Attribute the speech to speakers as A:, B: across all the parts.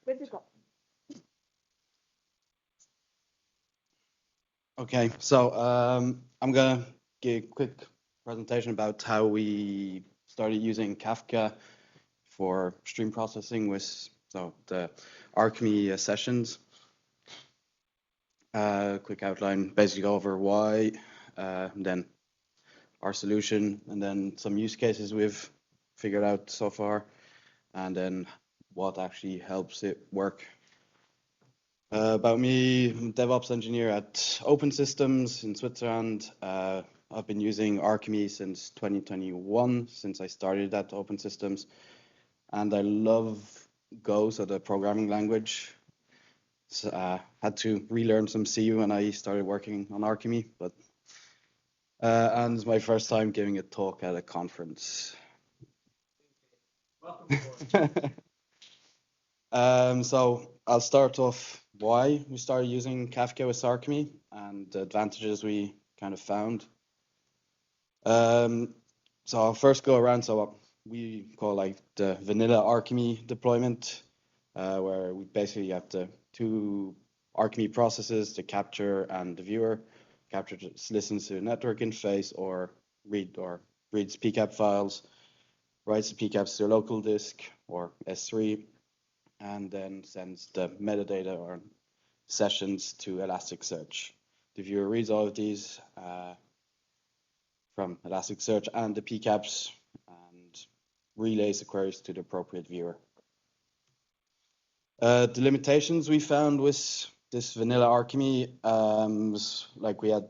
A: Where'd you go?
B: Okay, so I'm gonna give a quick presentation about how we started using Kafka for stream processing with the Arkime sessions. Quick outline, basically go over why, then our solution, and then some use cases we've figured out so far, and then what actually helps it work. About me, I'm a DevOps engineer at Open Systems in Switzerland. I've been using Arkimeet since 2021, since I started at Open Systems, and I love Go, so the programming language. So, had to relearn some C when I started working on Arkimeet, but and it's my first time giving a talk at a conference.
C: Welcome
B: aboard. So I'll start off why we started using Kafka with Arkime and the advantages we kind of found. So I'll first go around what we call like the vanilla Arkime deployment, where we basically have the two Arkime processes, the capture and the viewer. Capture just listens to a network interface or reads PCAP files, writes the PCAPs to a local disk or S3, and then sends the metadata or sessions to Elasticsearch. The viewer reads all of these from Elasticsearch and the PCAPs and relays the queries to the appropriate viewer. The limitations we found with this vanilla Arkime was like we had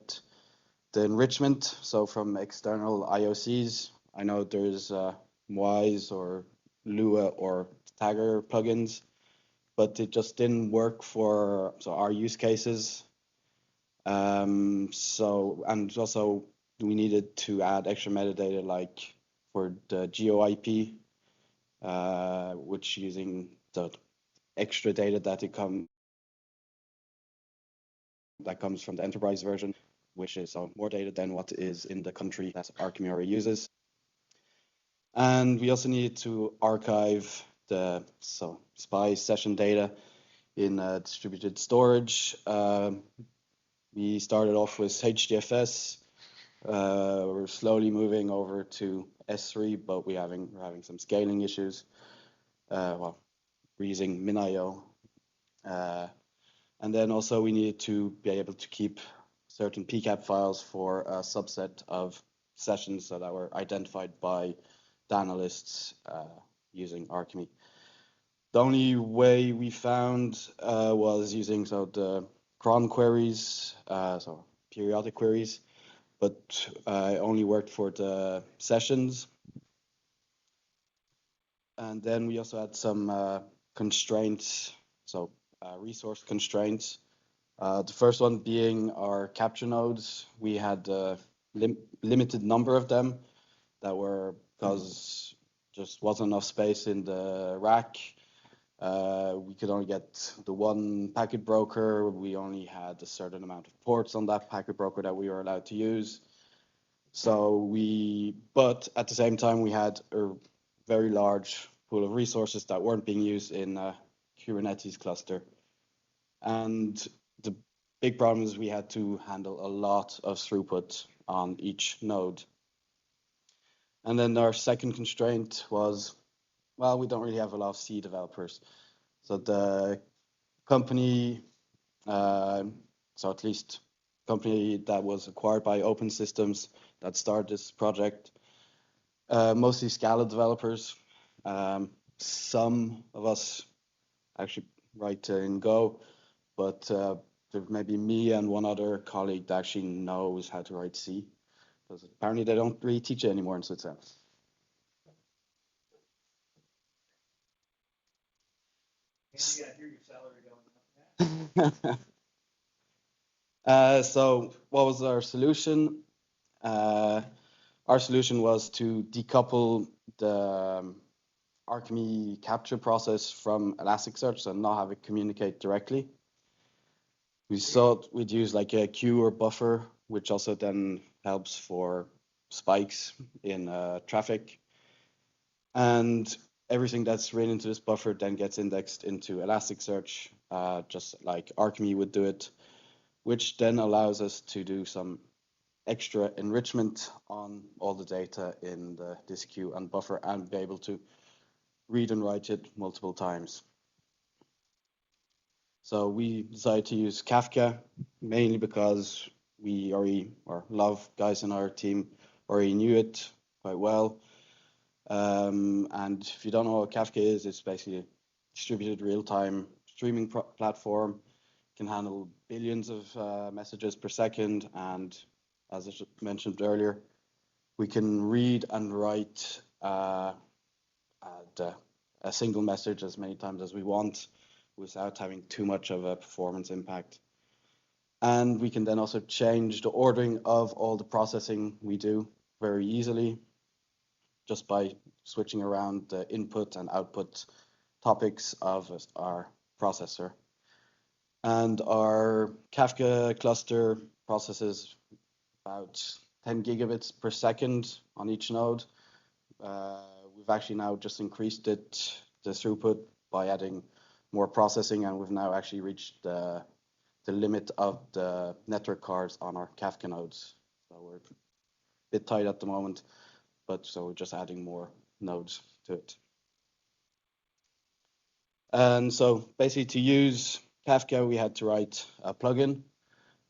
B: the enrichment, so from external IOCs. I know there's Wise or Lua or Tagger plugins, but it just didn't work for our use cases. And also we needed to add extra metadata like for the GeoIP, which using the extra data that comes from the enterprise version, which is more data than what is in the country that Arkime already uses. And we also needed to archive the SPI session data in distributed storage. We started off with HDFS. We're slowly moving over to S3, but we're having some scaling issues. We're using MinIO. And then also we needed to be able to keep certain PCAP files for a subset of sessions that were identified by the analysts using Arkimeet. The only way we found was using the cron queries, so periodic queries, but it only worked for the sessions. And then we also had some constraints, resource constraints. The first one being our capture nodes. We had a limited number of them that were because just wasn't enough space in the rack. We could only get the one packet broker. We only had a certain amount of ports on that packet broker that we were allowed to use. But at the same time, we had a very large pool of resources that weren't being used in a Kubernetes cluster. And the big problem is we had to handle a lot of throughput on each node. And then our second constraint was, well, we don't really have a lot of C developers. So the company, at least company that was acquired by Open Systems that started this project, mostly Scala developers. Some of us actually write in Go, but there's maybe me and one other colleague that actually knows how to write C, because apparently they don't really teach it anymore in Switzerland.
C: Andy, I hear your salary going up.
B: So what was our solution? Our solution was to decouple the Arkime capture process from Elasticsearch and not have it communicate directly. We thought we'd use like a queue or buffer, which also then helps for spikes in traffic. And everything that's written into this buffer then gets indexed into Elasticsearch, just like Arkimeet would do it, which then allows us to do some extra enrichment on all the data in this queue and buffer and be able to read and write it multiple times. So we decided to use Kafka mainly because we already, or a lot of guys in our team already knew it quite well. And if you don't know what Kafka is, it's basically a distributed real-time streaming platform. It can handle billions of messages per second, and as I mentioned earlier, we can read and write a single message as many times as we want without having too much of a performance impact. And we can then also change the ordering of all the processing we do very easily just by switching around the input and output topics of our processor. And our Kafka cluster processes about 10 gigabits per second on each node. We've actually now just increased the throughput by adding more processing, and we've now actually reached the limit of the network cards on our Kafka nodes. So we're a bit tight at the moment, but so we're just adding more nodes to it. And so basically to use Kafka, we had to write a plugin,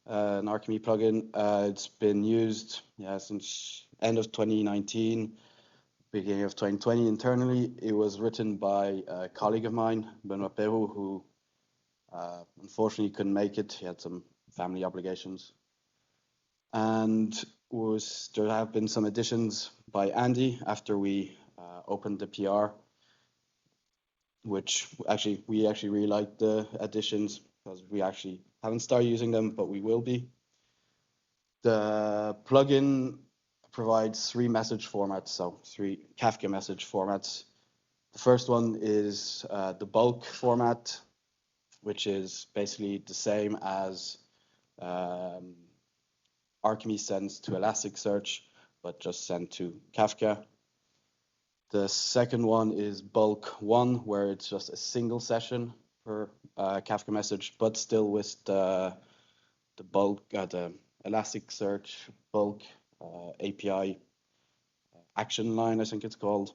B: an Arkimeet plugin. It's been used since end of 2019, beginning of 2020 internally. It was written by a colleague of mine, Benoit Perrault, who unfortunately couldn't make it. He had some family obligations. And there have been some additions by Andy after we opened the PR, which we actually really like the additions because we actually haven't started using them, but we will be. The plugin provides three message formats, so three Kafka message formats. The first one is the bulk format, which is basically the same as Arkimeet sends to Elasticsearch, but just sent to Kafka. The second one is bulk 1, where it's just a single session per Kafka message, but still with the bulk, the Elasticsearch bulk API action line, I think it's called.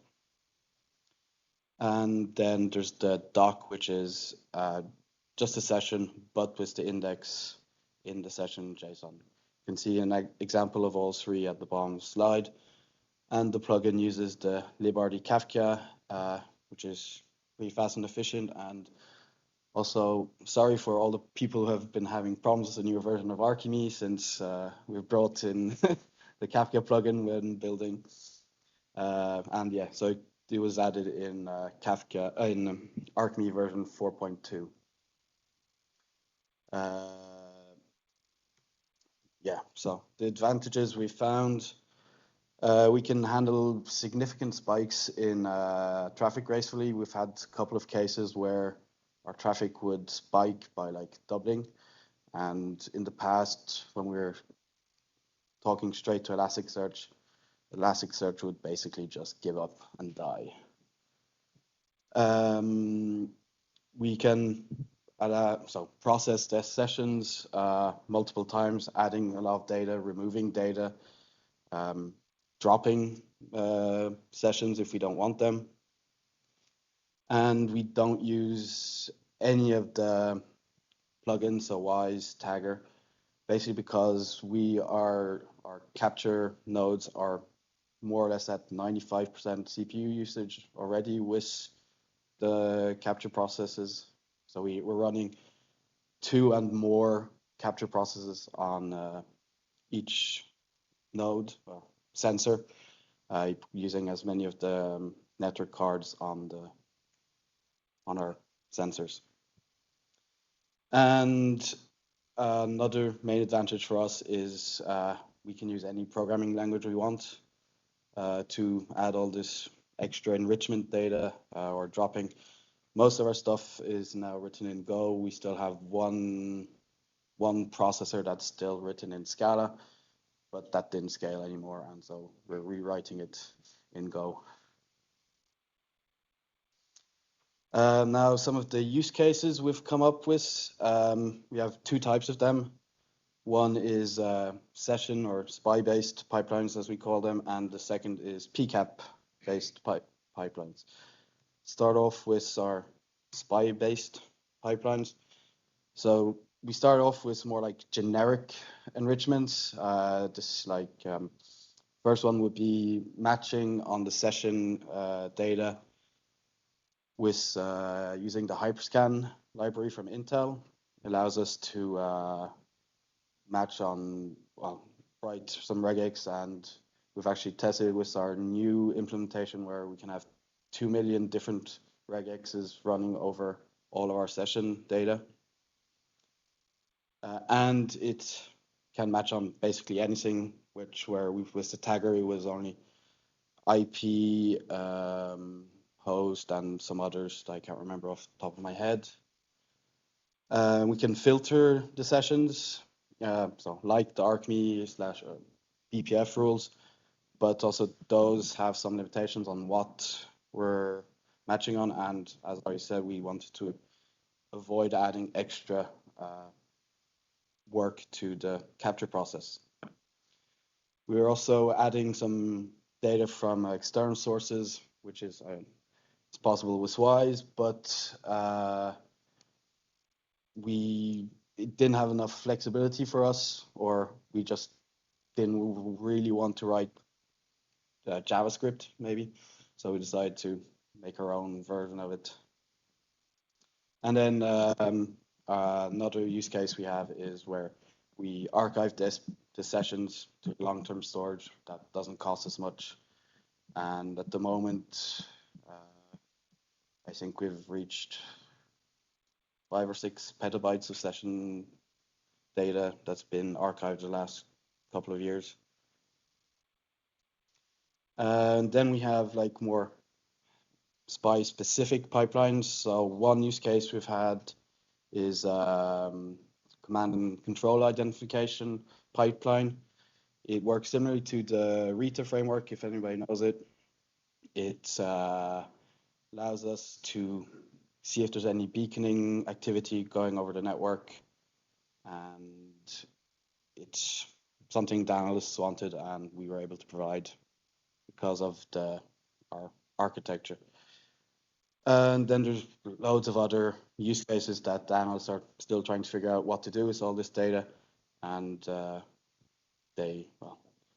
B: And then there's the doc, which is just a session, but with the index in the session JSON. You can see an example of all three at the bottom of the slide. And the plugin uses the librd Kafka, which is pretty fast and efficient. And also, sorry for all the people who have been having problems with the newer version of Arkimeet since we've brought in the Kafka plugin when building. And yeah, so it was added in Kafka in Arkimeet version 4.2. Yeah, so the advantages we found. We can handle significant spikes in traffic gracefully. We've had a couple of cases where our traffic would spike by like doubling. And in the past, when we were talking straight to Elasticsearch, Elasticsearch would basically just give up and die. We can process test sessions multiple times, adding a lot of data, removing data, dropping sessions if we don't want them. And we don't use any of the plugins, so Wise, Tagger, basically because our capture nodes are more or less at 95% CPU usage already with the capture processes. So we're running 2 and more capture processes on each node or sensor, using as many of the network cards on our sensors. And another main advantage for us is we can use any programming language we want to add all this extra enrichment data or dropping. Most of our stuff is now written in Go. We still have one processor that's still written in Scala, but that didn't scale anymore, and so we're rewriting it in Go. Now, some of the use cases we've come up with, we have two types of them. One is session or SPI-based pipelines, as we call them, and the second is PCAP-based pipelines. Start off with our SPI-based pipelines. So we start off with more like generic enrichments. This first one would be matching on the session data with using the Hyperscan library from Intel. Allows us to match on, well, write some regex, and we've actually tested it with our new implementation where we can have 2 million different regexes running over all of our session data. And it can match on basically anything, where with the tagger it was only IP, host, and some others that I can't remember off the top of my head. We can filter the sessions, so like the Arkimeet / BPF rules, but also those have some limitations on what we're matching on. And as I said, we wanted to avoid adding extra work to the capture process. We're also adding some data from external sources, which is it's possible with WISE, but it didn't have enough flexibility for us, or we just didn't really want to write JavaScript, maybe. So we decided to make our own version of it. And then another use case we have is where we archive the sessions to long-term storage. That doesn't cost us much. And at the moment, I think we've reached 5 or 6 petabytes of session data that's been archived the last couple of years. And then we have like more SPI specific pipelines. So one use case we've had is command and control identification pipeline. It works similarly to the Rita framework, if anybody knows it. It allows us to see if there's any beaconing activity going over the network, and it's something the analysts wanted, and we were able to provide because of our architecture. And then there's loads of other use cases that the analysts are still trying to figure out what to do with all this data, and they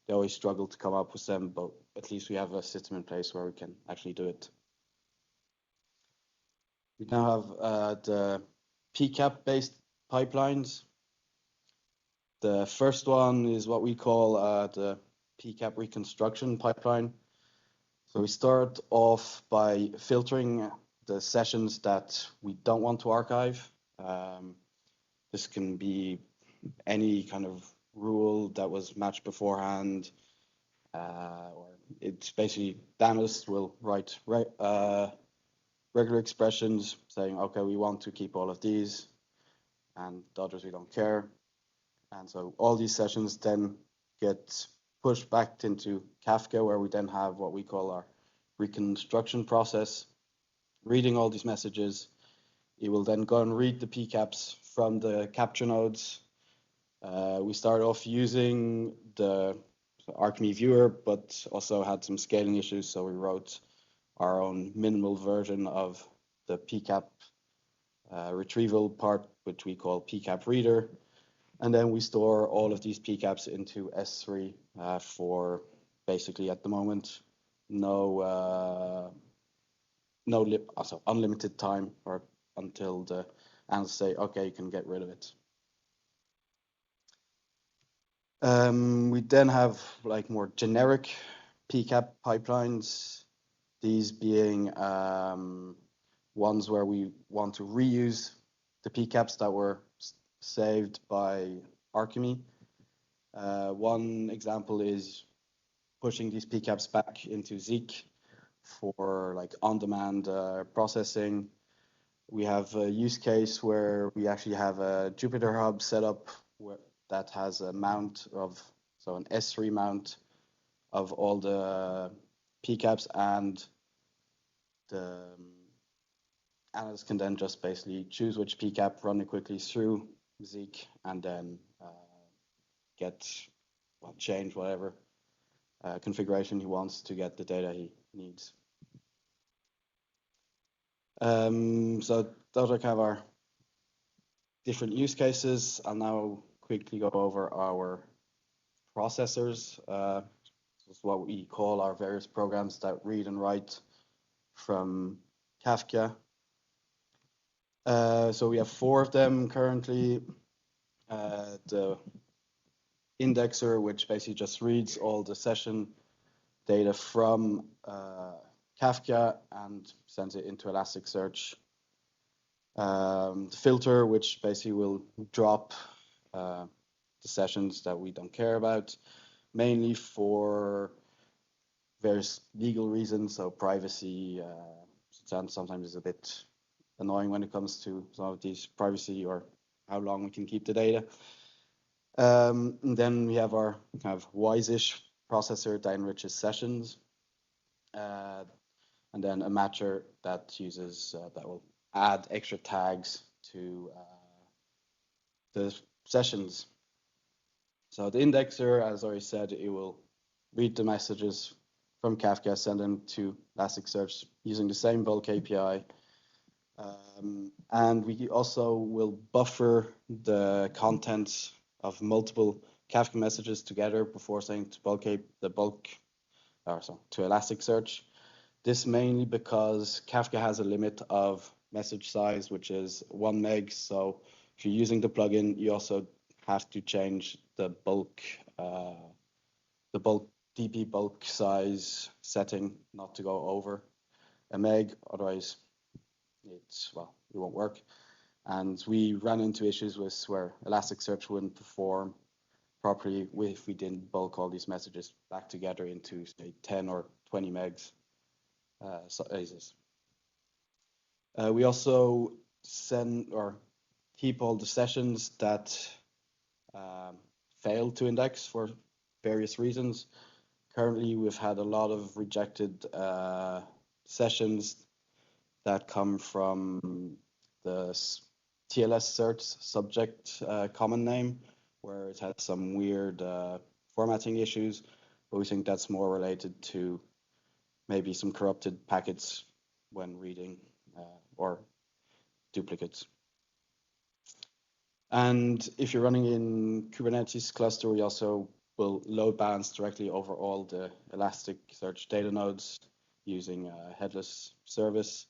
B: always struggle to come up with them, but at least we have a system in place where we can actually do it. We now have the PCAP-based pipelines. The first one is what we call the PCAP reconstruction pipeline. So we start off by filtering the sessions that we don't want to archive. This can be any kind of rule that was matched beforehand, or it's basically the analyst will write regular expressions saying, okay, we want to keep all of these, and the others we don't care. And so all these sessions then get pushed back into Kafka, where we then have what we call our reconstruction process, reading all these messages. It will then go and read the PCAPs from the capture nodes. We start off using the Arkimeet viewer, but also had some scaling issues, so we wrote our own minimal version of the PCAP retrieval part, which we call PCAP reader. And then we store all of these PCAPs into S3 for basically at the moment unlimited time, or until the analysts say, okay, you can get rid of it. We then have like more generic PCAP pipelines, these being ones where we want to reuse the PCAPs that were saved by Arkimeet. One example is pushing these PCAPs back into Zeek for like on-demand processing. We have a use case where we actually have a Jupyter Hub set up that has a mount of, so an S3 mount of all the PCAPs and the analysts can then just basically choose which PCAP, run it quickly through Zeek, and then change whatever configuration he wants to get the data he needs. So those are kind of our different use cases. I'll now quickly go over our processors. This is what we call our various programs that read and write from Kafka. So we have 4 of them currently. The indexer, which basically just reads all the session data from Kafka and sends it into Elasticsearch. The filter, which basically will drop the sessions that we don't care about, mainly for various legal reasons, so privacy. Sometimes is a bit annoying when it comes to some of these privacy or how long we can keep the data. And then we have our kind of wise-ish processor that enriches sessions, and then a matcher that uses that will add extra tags to the sessions. So the indexer, as I already said, it will read the messages from Kafka, send them to Elasticsearch using the same bulk API. And we also will buffer the contents of multiple Kafka messages together before sending to to Elasticsearch. This mainly because Kafka has a limit of message size, which is 1 meg. So if you're using the plugin, you also have to change the bulk DP bulk size setting not to go over a meg. Otherwise, it won't work. And we ran into issues where Elasticsearch wouldn't perform properly if we didn't bulk all these messages back together into, say, 10 or 20 megs sizes. We also send or keep all the sessions that fail to index for various reasons. Currently, we've had a lot of rejected sessions that come from the TLS search subject common name, where it has some weird formatting issues, but we think that's more related to maybe some corrupted packets when reading or duplicates. And if you're running in Kubernetes cluster, we also will load balance directly over all the Elasticsearch data nodes using a headless service.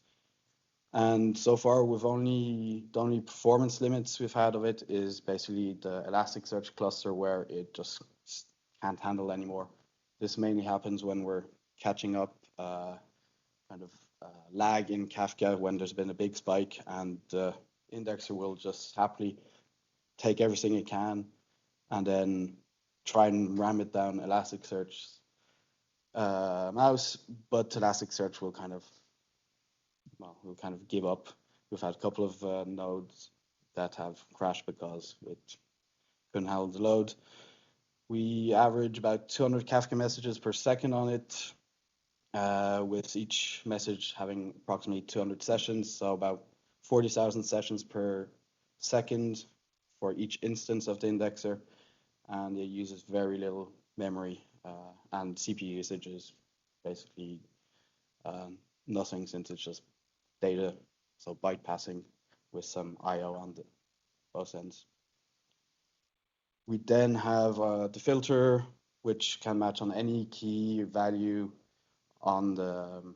B: And so far, the only performance limits we've had of it is basically the Elasticsearch cluster, where it just can't handle anymore. This mainly happens when we're catching up lag in Kafka when there's been a big spike, and the indexer will just happily take everything it can and then try and ram it down Elasticsearch's mouse, but Elasticsearch will kind of give up. We've had a couple of nodes that have crashed because it couldn't handle the load. We average about 200 Kafka messages per second on it, with each message having approximately 200 sessions, so about 40,000 sessions per second for each instance of the indexer, and it uses very little memory, and CPU usage is basically nothing, since it's just data, so byte passing with some I/O on both ends. We then have the filter, which can match on any key value in the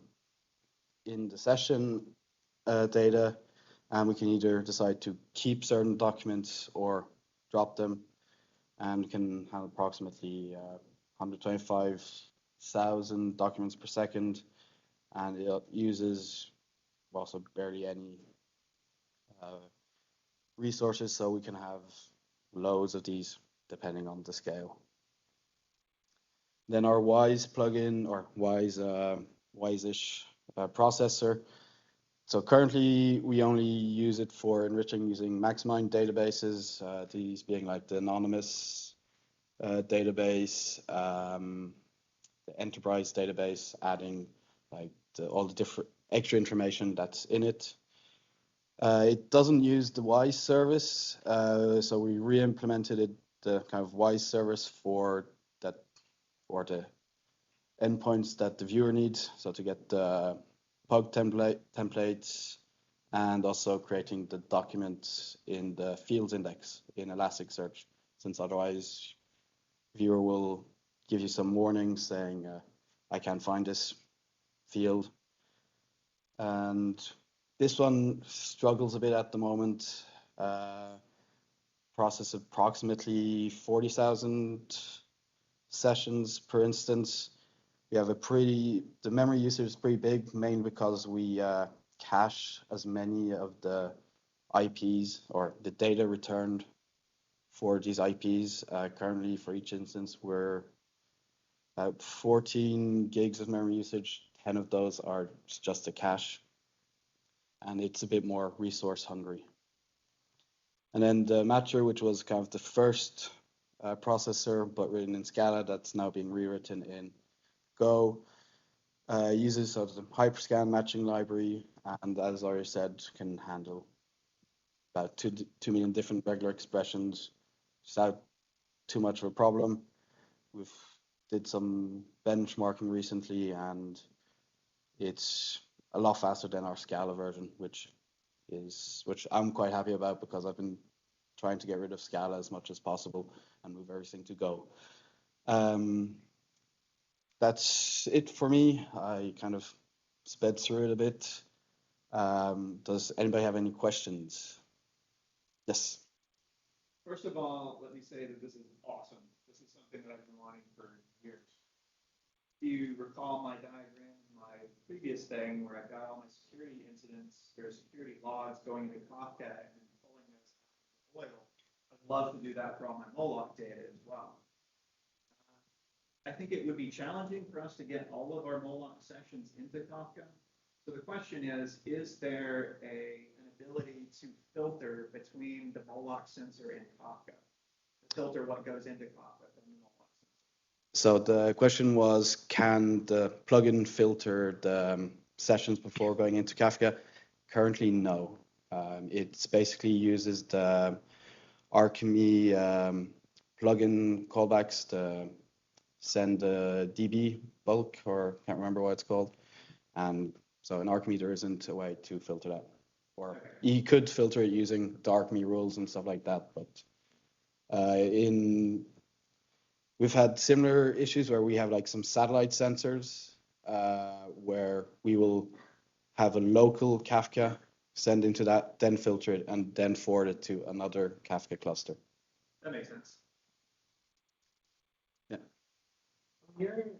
B: session data, and we can either decide to keep certain documents or drop them, and can have approximately 125,000 documents per second, and it uses also barely any resources, so we can have loads of these depending on the scale. Then our Wise plugin, or Wise-ish processor. So currently we only use it for enriching using Maximind databases, these being like the anonymous database, the enterprise database, adding like all the different extra information that's in it. It doesn't use the WISE service, so we re-implemented it, the kind of WISE service for that, for the endpoints that the viewer needs. So to get the PUG templates, and also creating the documents in the fields index in Elasticsearch, since otherwise viewer will give you some warnings saying I can't find this field. And this one struggles a bit at the moment. Process approximately 40,000 sessions per instance. We have the memory usage is pretty big, mainly because we cache as many of the IPs or the data returned for these IPs. Currently for each instance, we're about 14 gigs of memory usage. 10 of those are just a cache, and it's a bit more resource hungry. And then the matcher, which was kind of the first processor, but written in Scala, that's now being rewritten in Go, uses sort of the hyperscan matching library, and as I already said, can handle about 2 million different regular expressions without too much of a problem. We've did some benchmarking recently, and it's a lot faster than our Scala version, which I'm quite happy about, because I've been trying to get rid of Scala as much as possible and move everything to Go. That's it for me. I kind of sped through it a bit. Does anybody have any questions? Yes.
C: First of all, let me say that this is awesome. This is something that I've been wanting for years. If you recall my diagram in my previous thing where I've got all my security incidents, there are security logs going into Kafka and then pulling those out of oil. I'd love to do that for all my Moloch data as well. I think it would be challenging for us to get all of our Moloch sessions into Kafka. So the question is there an ability to filter between the Moloch sensor and Kafka? To filter what goes into Kafka from the Moloch sensor.
B: So the question was, can the plugin filter the sessions before going into Kafka? Currently, no. It basically uses the Arkimeet plugin callbacks to send the DB bulk, or can't remember what it's called. And so in Arkimeet, there isn't a way to filter that. Or you could filter it using the Arkimeet rules and stuff like that, but we've had similar issues where we have like some satellite sensors where we will have a local Kafka send into that, then filter it, and then forward it to another Kafka cluster.
C: That makes sense.
B: Yeah.
A: Here,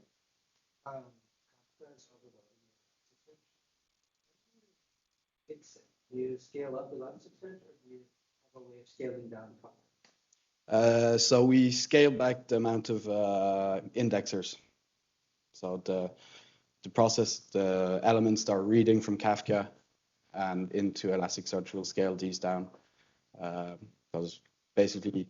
A: Kafka is over the fix it. Do you scale up the Elasticsearch, or do you have a way of scaling down Kafka?
B: So we scale back the amount of indexers. So the elements that are reading from Kafka and into Elasticsearch will scale these down, because basically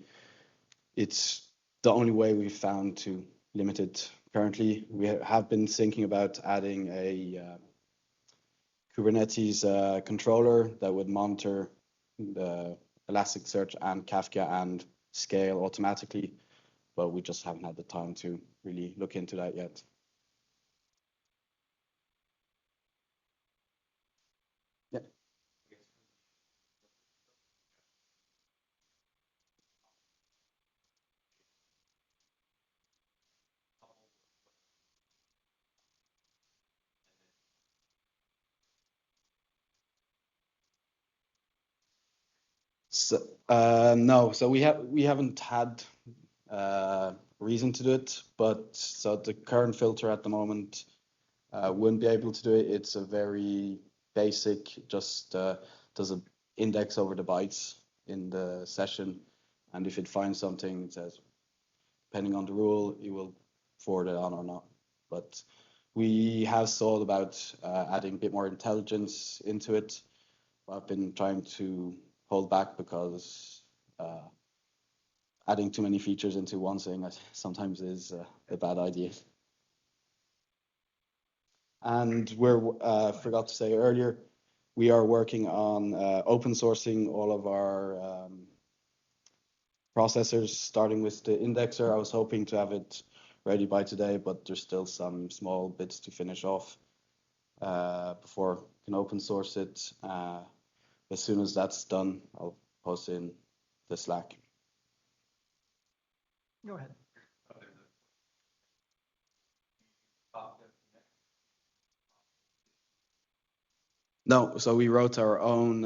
B: it's the only way we've found to limit it currently. We have been thinking about adding a Kubernetes controller that would monitor the Elasticsearch and Kafka and scale automatically, but we just haven't had the time to really look into that yet. Yeah. So no, so we haven't had reason to do it, but so the current filter at the moment wouldn't be able to do it. It's a very basic, just does an index over the bytes in the session, and if it finds something, it says, depending on the rule, it will forward it on or not. But we have thought about adding a bit more intelligence into it. I've been trying to hold back because adding too many features into one thing sometimes is a bad idea. And we're forgot to say earlier, we are working on open sourcing all of our processors, starting with the indexer. I was hoping to have it ready by today, but there's still some small bits to finish off before we can open source it. As soon as that's done, I'll post in the Slack.
D: Go ahead.
B: No, so we wrote our own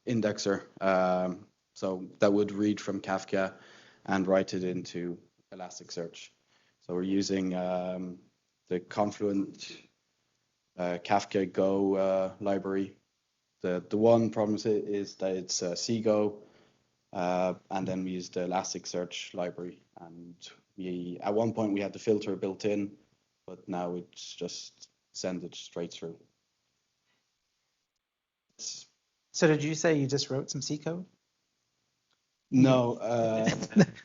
B: indexer. So that would read from Kafka and write it into Elasticsearch. So we're using the Confluent Kafka Go library. The one problem is that it's CGO, and then we use the Elasticsearch library. And at one point we had the filter built in, but now it's just send it straight through.
D: So did you say you just wrote some C code?
B: No.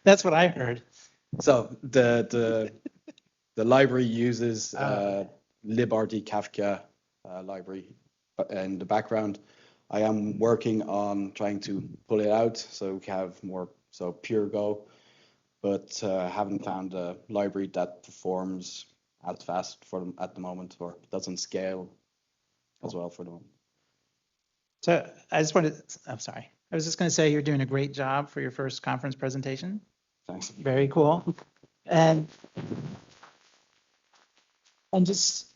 D: That's what I heard.
B: So the library uses libRT Kafka library in the background. I am working on trying to pull it out so we have more pure Go, but haven't found a library that performs as fast for them at the moment, or doesn't scale as well for the moment.
D: So I'm sorry. I was just going to say you're doing a great job for your first conference presentation.
B: Thanks.
D: Very cool. And just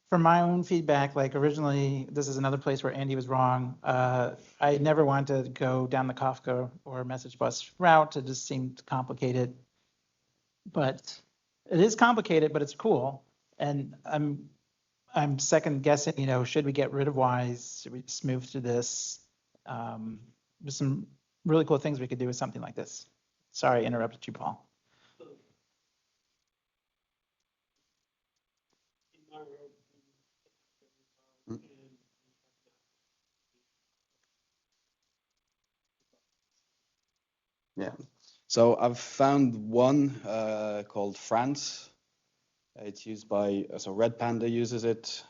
D: from my own feedback, like originally, this is another place where Andy was wrong. I never wanted to go down the Kafka or message bus route. It just seemed complicated. But it is complicated, but it's cool. And I'm second guessing, should we get rid of Wise? Should we just move to this? There's some really cool things we could do with something like this. Sorry, I interrupted you, Paul.
B: Yeah. So I've found one called France. It's used by, Red Panda uses it.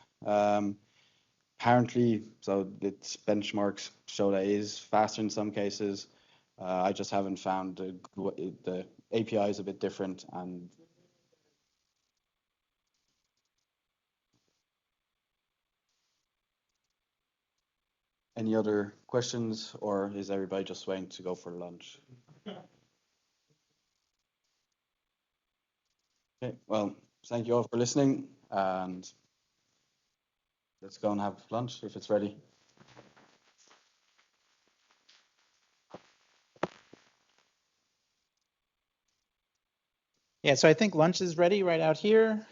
B: Apparently, so its benchmarks show that it is faster in some cases. I just haven't found the API is a bit different. And any other questions, or is everybody just waiting to go for lunch? Okay, well, thank you all for listening, and let's go and have lunch if it's ready.
D: Yeah, so I think lunch is ready right out here,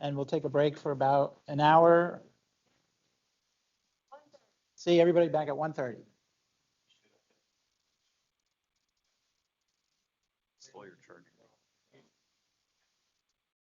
D: and we'll take a break for about an hour. See everybody back at 1:30.